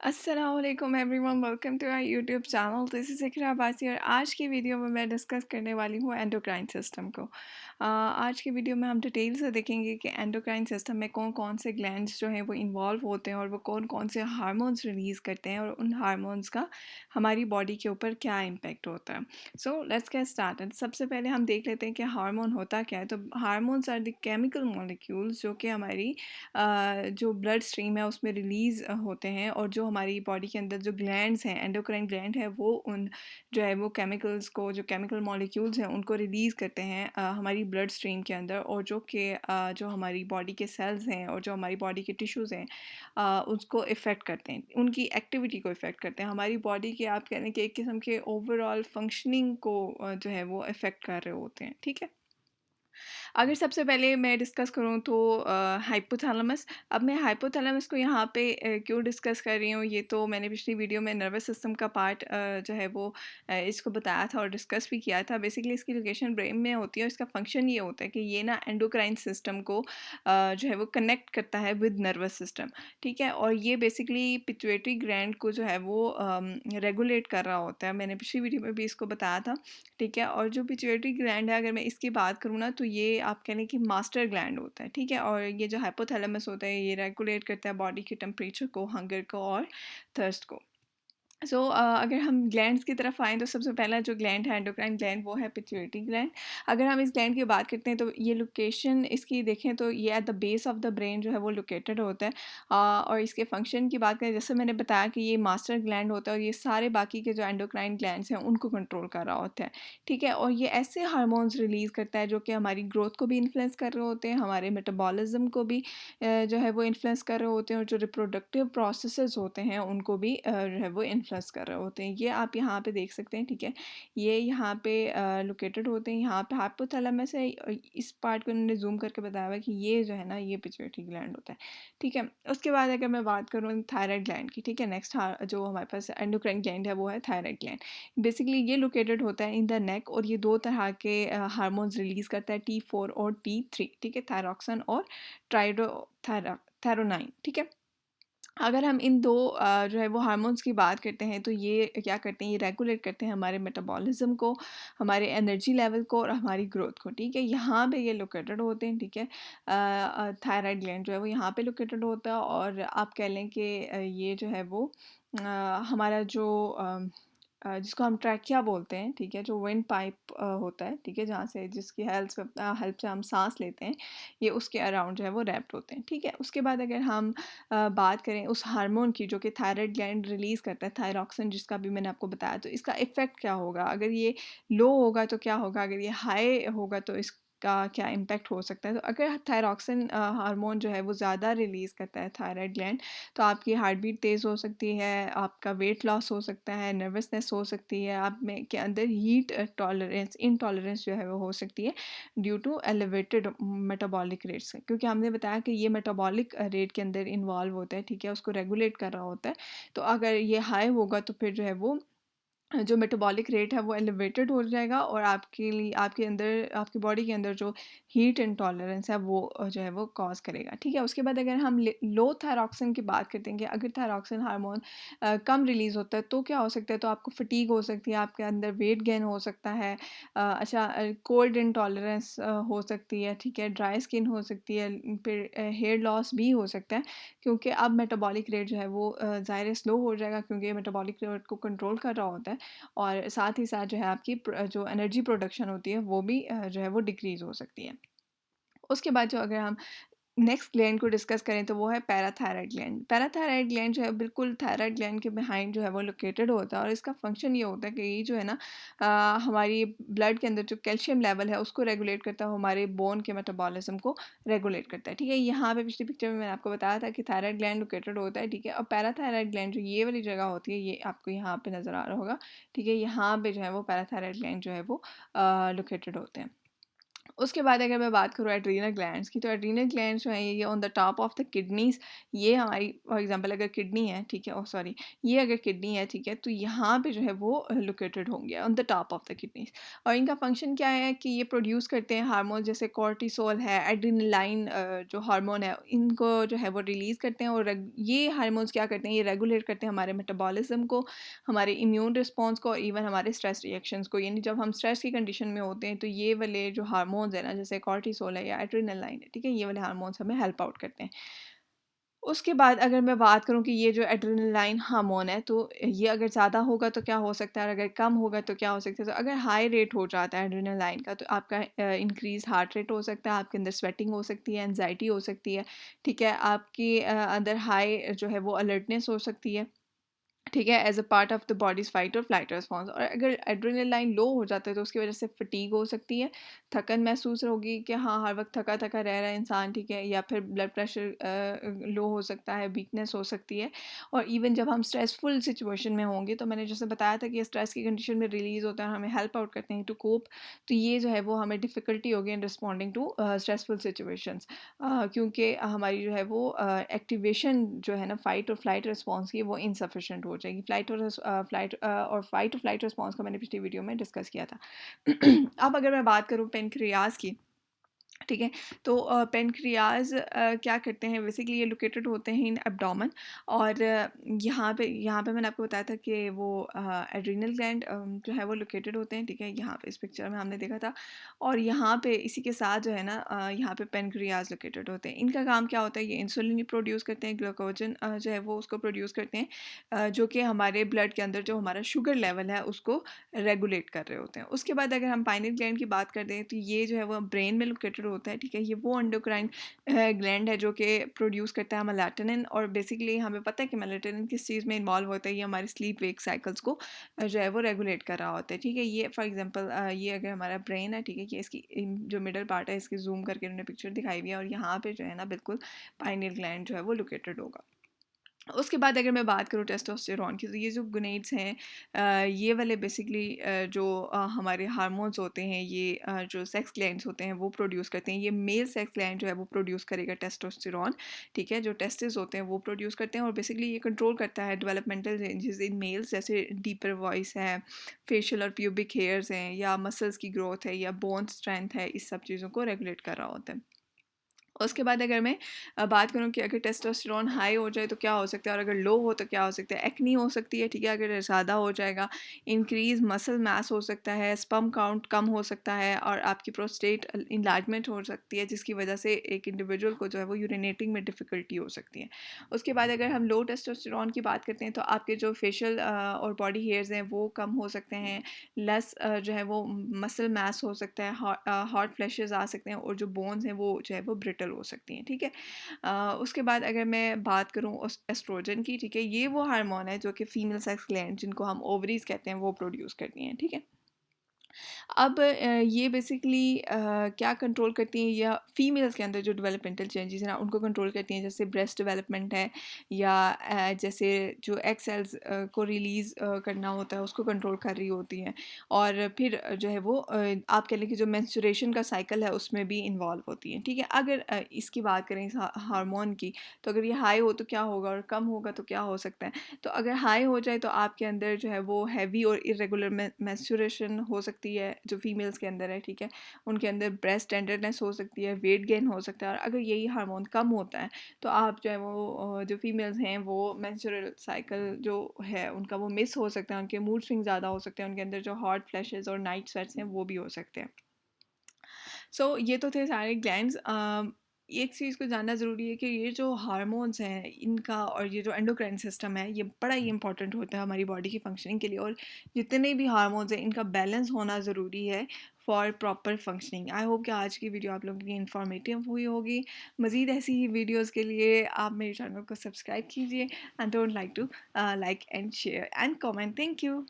अस्सलामुअलैकुम everyone, welcome to our YouTube channel. This is Iqra Abbasi और आज की वीडियो में मैं डिस्कस करने वाली हूँ एंडोक्राइन सिस्टम को। आज की वीडियो में हम डिटेल से देखेंगे कि एंडोक्राइन सिस्टम में कौन कौन से ग्लैंड्स जो हैं वो इन्वॉल्व होते हैं और वो कौन कौन से हार्मोन्स रिलीज़ करते हैं और उन हार्मोन्स का हमारी बॉडी के ऊपर क्या इम्पेक्ट होता है। So let's get started. सबसे पहले हम देख लेते हैं कि हार्मोन होता क्या है। तो hormones are the chemical molecules जो कि हमारी जो ब्लड स्ट्रीम है उसमें रिलीज़ होते हैं और जो हमारी बॉडी के अंदर जो ग्लैंड्स हैं, एंडोक्राइन ग्लैंड है, वो उन जो है वो केमिकल्स को, जो केमिकल मॉलिक्यूल्स हैं उनको रिलीज़ करते हैं हमारी ब्लड स्ट्रीम के अंदर, और जो कि जो हमारी बॉडी के सेल्स हैं और जो हमारी बॉडी के टिश्यूज़ हैं उसको इफ़ेक्ट करते हैं, उनकी एक्टिविटी को इफ़ेक्ट करते हैं। हमारी बॉडी के आप कह लें कि एक किस्म के ओवरऑल फंक्शनिंग को जो है वो इफ़ेक्ट कर रहे होते हैं। ठीक है? अगर सबसे पहले मैं डिस्कस करूँ तो हाइपोथैलेमस। अब मैं हाइपोथैलेमस को यहाँ पे क्यों डिस्कस कर रही हूँ, ये तो मैंने पिछली वीडियो में नर्वस सिस्टम का पार्ट जो है वो इसको बताया था और डिस्कस भी किया था। बेसिकली इसकी लोकेशन ब्रेन में होती है और इसका फंक्शन ये होता है कि ये ना एंडोक्राइन सिस्टम को जो है वो कनेक्ट करता है विद नर्वस सिस्टम। ठीक है? और ये बेसिकली पिट्यूटरी ग्लैंड को जो है वो रेगुलेट कर रहा होता है। मैंने पिछली वीडियो में भी इसको बताया था। ठीक है? और जो पिट्यूटरी ग्लैंड है, अगर मैं इसकी बात करूँ ना, तो ये आप कह लें कि मास्टर ग्लैंड होता है। ठीक है? और ये जो हाइपोथैलेमस होता है ये रेगुलेट करता है बॉडी के टेम्परेचर को, हंगर को और थर्स्ट को। अगर हम ग्लैंड्स की तरफ आएँ तो सबसे पहला जो ग्लैंड है एंडोक्राइन ग्लैंड, वो है पिट्यूटरी ग्लैंड। अगर हम इस ग्लैंड की बात करते हैं तो ये लोकेशन इसकी देखें तो ये at the base of the brain जो है वो लोकेटेड होता है। और इसके फंक्शन की बात करें, जैसे मैंने बताया कि ये मास्टर ग्लैंड होता है और ये सारे बाकी के जो एंडोक्राइन ग्लैंड्स हैं उनको कंट्रोल कर रहा होता है। ठीक है? और ये ऐसे हार्मोन्स रिलीज़ करता है जो कि हमारी ग्रोथ को भी इन्फ्लुएंस कर रहे होते हैं, हमारे मेटाबॉलिज्म को भी जो है वो इन्फ्लुएंस कर रहे होते हैं, और जो रिप्रोडक्टिव प्रोसेसेस होते हैं उनको भी जो है वो इन्फ्लुएंस कर रहे होते हैं। ये आप यहाँ पे देख सकते हैं। ठीक है? ये यहाँ पे लोकेटेड होते हैं, यहाँ पे हाइपोथैलेमस है। इस पार्ट को इन्होंने जूम करके बताया हुआ है कि ये जो है ना ये पिट्यूटरी ग्लैंड होता है। ठीक है? उसके बाद अगर मैं बात करूँ थायराइड ग्लैंड की, ठीक है, नेक्स्ट जो हमारे पास एंडोक्राइन ग्लैंड है वो है थायराइड ग्लैंड। बेसिकली ये लोकेटेड होता है इन द नेक, और ये दो तरह के हार्मोन्स रिलीज करता है, T4 और T3। ठीक है? थायरॉक्सिन और ट्राइडो थायरोनाइन। ठीक है? अगर हम इन दो जो है वो हार्मोन्स की बात करते हैं तो ये क्या करते हैं, ये रेगुलेट करते हैं हमारे मेटाबॉलिज्म को, हमारे एनर्जी लेवल को और हमारी ग्रोथ को। ठीक है? यहाँ पे ये लोकेटेड होते हैं। ठीक है? थायराइड ग्लैंड जो है वो यहाँ पे लोकेटेड होता है, और आप कह लें कि ये जो है वो हमारा जो जिसको हम ट्रैकिया बोलते हैं, ठीक है, जो विंड पाइप होता है, ठीक है, जहाँ से जिसकी हेल्प से हम सांस लेते हैं, ये उसके अराउंड जो है वो रैप्ड होते हैं। ठीक है? उसके बाद अगर हम बात करें उस हार्मोन की जो कि थायराइड ग्लैंड रिलीज़ करता है, थायरॉक्सिन, जिसका भी मैंने आपको बताया, तो इसका इफ़ेक्ट क्या होगा, अगर ये लो होगा तो क्या होगा, अगर ये हाई होगा तो इसका क्या इम्पैक्ट हो सकता है। तो अगर थायरॉक्सिन हार्मोन जो है वो ज़्यादा रिलीज़ करता है थायराइड ग्लैंड, तो आपकी हार्ट बीट तेज़ हो सकती है, आपका वेट लॉस हो सकता है, नर्वसनेस हो सकती है, आप में के अंदर हीट टॉलरेंस इनटॉलरेंस जो है वो हो सकती है due to elevated metabolic rates, क्योंकि हमने बताया कि ये मेटाबॉलिक रेट के अंदर इन्वॉल्व होता है। ठीक है? उसको रेगुलेट कर रहा होता है। तो अगर ये हाई होगा तो फिर जो है वो जो मेटाबॉलिक रेट है वो एलिवेटेड हो जाएगा, और आपके लिए आपके अंदर, आपकी बॉडी के अंदर जो हीट इंटॉलरेंस है वो जो है वो कॉज करेगा। ठीक है? उसके बाद अगर हम लो थायरॉक्सिन की बात करते हैं कि अगर थायरॉक्सिन हार्मोन कम रिलीज़ होता है तो क्या हो सकता है, तो आपको फटीग हो सकती है, आपके अंदर वेट गेन हो सकता है, अच्छा, कोल्ड इंटॉलरेंस हो सकती है। ठीक है? ड्राई स्किन हो सकती है, फिर हेयर लॉस भी हो सकता है, क्योंकि अब मेटाबॉलिक रेट जो है वो ज़ाहिर है स्लो हो जाएगा, क्योंकि मेटाबॉलिक रेट को कंट्रोल कर रहा होता है, और साथ ही साथ जो है आपकी जो एनर्जी प्रोडक्शन होती है वो भी जो है वो डिक्रीज़ हो सकती है। उसके बाद जो अगर हम नेक्स्ट ग्लैंड को डिस्कस करें तो वो है पैराथायराइड ग्लैंड। पैराथायराइड ग्लैंड जो है बिल्कुल थायराइड ग्लैंड के बिहाइंड जो है वो लोकेटेड होता है, और इसका फंक्शन ये होता है कि ये जो है ना हमारी ब्लड के अंदर जो कैल्शियम लेवल है उसको रेगुलेट करता है, हमारे बोन के मेटाबॉलिज्म को रेगुलेट करता है। ठीक है? यहाँ पे पिछली पिक्चर में मैंने आपको बताया था कि थायराइड ग्लैंड लोकेटेड होता है। ठीक है? और पैराथायराइड ग्लैंड जो ये वाली जगह होती है, ये आपको यहाँ पे नज़र आ रहा होगा। ठीक है? यहाँ पे जो है वो पैराथायराइड ग्लैंड जो है वो लोकेटेड होते हैं। उसके बाद अगर मैं बात करूँ एड्रीनल ग्लैंड्स की, तो एड्रीनल ग्लैंड्स जो हैं ये on the top of the kidneys, ये हमारी फॉर एग्जांपल अगर किडनी है, ठीक है, ओह सॉरी, ये अगर किडनी है, ठीक है, तो यहाँ पे जो है वो लोकेटेड होंगे on the top of the kidneys. और इनका फंक्शन क्या है कि ये प्रोड्यूस करते हैं हार्मोन जैसे कॉर्टिसोल है, एड्रेनालाइन जो हार्मोन है, इनको जो है वो रिलीज़ करते हैं। और ये हार्मोन्स क्या करते हैं, ये रेगुलेट करते हैं हमारे मेटाबॉलिज्म को, हमारे इम्यून रिस्पॉन्स को और इवन हमारे स्ट्रेस रिएक्शंस को। यानी जब हम स्ट्रेस की कंडीशन में होते हैं तो ये वाले जो हार्मोन्स है ना, जैसे कॉर्टिसोल है या एड्रेनालाइन है, ठीक है, ये वाले हार्मोन्स हमें हेल्प आउट करते हैं। उसके बाद अगर मैं बात करूँ कि ये जो एड्रेनालाइन हार्मोन है, तो ये अगर ज़्यादा होगा तो क्या हो सकता है और अगर कम होगा तो क्या हो सकता है। तो अगर हाई रेट हो जाता है एड्रेनालाइन का, तो आपका इंक्रीज़ हार्ट रेट हो सकता है, आपके अंदर स्वेटिंग हो सकती है, एंग्जायटी हो सकती है, ठीक है, आपके अंदर हाई जो है वो अलर्टनेस हो सकती है, ठीक है, as a part of the bodies fight और फ्लाइट रिस्पॉन्स। और अगर एड्रेनालाइन लो हो जाता है तो उसकी वजह से फटीग हो सकती है, थकन महसूस होगी कि हाँ, हर वक्त थका थका रह रहा है इंसान, ठीक है, या फिर ब्लड प्रेशर लो हो सकता है, वीकनेस हो सकती है। और इवन जब हम स्ट्रेसफुल सिचुएशन में होंगे, तो मैंने जैसे बताया था कि स्ट्रेस की कंडीशन में रिलीज़ होता है और हमें हेल्प आउट करते हैं टू कोप। तो ये जो है वो हमें डिफ़िकल्टी होगी in responding to stressful situations, क्योंकि हमारी जो है वो एक्टिवेशन जो है ना फ़ाइट और फ्लाइट रिस्पॉन्स की, वो इनसफिशिएंट हो जाएगी। और फ़ाइट और फ्लाइट रिस्पॉन्स का मैंने पिछली वीडियो में डिस्कस किया था। अब अगर मैं बात करूँ पेनक्रियाज़ की, ठीक है, तो क्या करते हैं, बेसिकली ये लोकेटेड होते हैं इन एब्डोमेन। और यहाँ पे मैंने आपको बताया था कि वो एड्रीनल ग्लैंड जो है वो लोकेटेड होते हैं, ठीक है, यहाँ पे इस पिक्चर में हमने देखा था। और यहाँ पे इसी के साथ जो है ना, यहाँ पे पेनक्रियाज लोकेटेड होते हैं। इनका काम क्या होता है, ये इंसुलिन प्रोड्यूस करते हैं, ग्लूकोजन जो है वो उसको प्रोड्यूस करते हैं, जो कि हमारे ब्लड के अंदर जो हमारा शुगर लेवल है उसको रेगुलेट कर रहे होते हैं। उसके बाद अगर हम पाइनियल ग्लैंड की बात करते हैं, तो ये जो है वो ब्रेन में लोकेटेड होता है, ठीक है, ये वो एंडोक्राइन ग्लैंड है जो कि प्रोड्यूस करता है मेलाटोनिन। और बेसिकली हमें पता है कि मेलाटोनिन किस चीज़ में इन्वॉल्व होता है, ये हमारी स्लीप वेक साइकिल्स को जो है वो रेगुलेट कर रहा होता है, ठीक है। ये फॉर एग्जांपल ये अगर हमारा ब्रेन है, ठीक है, कि इसकी जो मिडल पार्ट है, इसकी जूम करके उन्होंने पिक्चर दिखाई हुई है, और यहाँ पे जो है ना बिल्कुल पाइनियल ग्लैंड जो है वो लोकेटेड होगा। उसके बाद अगर मैं बात करूँ टेस्टोस्टेरोन की, तो ये जो गोनेड्स हैं, ये वाले बेसिकली जो हमारे हार्मोन्स होते हैं, ये जो सेक्स ग्लैंड्स होते हैं वो प्रोड्यूस करते हैं। ये मेल सेक्स ग्लैंड जो है वो प्रोड्यूस करेगा टेस्टोस्टेरोन, ठीक है, जो टेस्टिस होते हैं वो प्रोड्यूस करते हैं। और बेसिकली ये कंट्रोल करता है डेवलपमेंटल चेंजेस इन मेल्स, जैसे डीपर वॉइस है, फेशियल और प्यूबिक हेयर्स हैं, या मसल्स की ग्रोथ है, या बोन स्ट्रेंथ है, इस सब चीज़ों को रेगुलेट कर रहा होता है। उसके बाद अगर मैं बात करूँ कि अगर टेस्टोस्टेरोन हाई हो जाए तो क्या हो सकता है, और अगर लो हो तो क्या हो सकता है। एक्नी हो सकती है, ठीक है, अगर ज़्यादा हो जाएगा। इंक्रीज मसल मास हो सकता है, स्पर्म काउंट कम हो सकता है, और आपकी प्रोस्टेट इंलार्जमेंट हो सकती है, जिसकी वजह से एक इंडिविजुअल को जो है वो यूरिनेटिंग में डिफ़िकल्टी हो सकती है। उसके बाद अगर हम लो टेस्टोस्टेरोन की बात करते हैं, तो आपके जो फेशियल और बॉडी हेयर्स हैं वो कम हो सकते हैं, लेस जो है वो मसल मास हो सकता है, हॉट फ्लैशेस आ सकते हैं, और जो बोन्स हैं वो जो है वो ब्रिटल हो सकती हैं, ठीक है। उसके बाद अगर मैं बात करूँ एस्ट्रोजन की, ठीक है, ये वो हार्मोन है जो कि फीमेल सेक्स ग्लैंड, जिनको हम ओवरीज कहते हैं, वो प्रोड्यूस करती हैं, ठीक है। अब ये बेसिकली क्या कंट्रोल करती हैं, या फीमेल्स के अंदर जो डेवलपमेंटल चेंजेस हैं ना उनको कंट्रोल करती हैं, जैसे ब्रेस्ट डेवलपमेंट है, या जैसे जो एग सेल्स को रिलीज़ करना होता है उसको कंट्रोल कर रही होती हैं। और फिर जो है वो आप कह लें कि जो मेंस्ट्रुएशन का साइकिल है उसमें भी इन्वॉल्व होती हैं, ठीक है। अगर इसकी बात करें इस हार्मोन की, तो अगर ये हाई हो तो क्या होगा, और कम होगा तो क्या हो सकता है। तो अगर हाई हो जाए तो आपके अंदर जो है वो हैवी और इरेगुलर मेंस्ट्रुएशन हो सकती है, जो फीमेल्स के अंदर है, ठीक है। उनके अंदर ब्रेस्ट टेंडरनेस हो सकती है, वेट गेन हो सकता है। और अगर यही हार्मोन कम होता है तो आप जो है वो जो फीमेल्स हैं वो मेंस्ट्रुअल साइकिल जो है उनका वो मिस हो सकता है, उनके मूड स्विंग ज़्यादा हो सकते हैं, उनके अंदर जो हॉट फ्लैशेस और नाइट स्वेट्स हैं वो भी हो सकते हैं। सो ये तो थे सारे ग्लैंड्स। एक चीज़ को जानना ज़रूरी है कि ये जो हार्मोन्स हैं इनका, और ये जो एंडोक्राइन सिस्टम है, ये बड़ा ही इंपॉर्टेंट होता है हमारी बॉडी की फंक्शनिंग के लिए। और जितने भी हार्मोन्स हैं इनका बैलेंस होना ज़रूरी है for proper functioning. I hope कि आज की वीडियो आप लोगों के लिए इन्फॉर्मेटिव हुई होगी। मज़ीद ऐसी ही वीडियोज़ के लिए आप मेरे चैनल को सब्सक्राइब कीजिए, and don't like to like and share and comment. Thank you.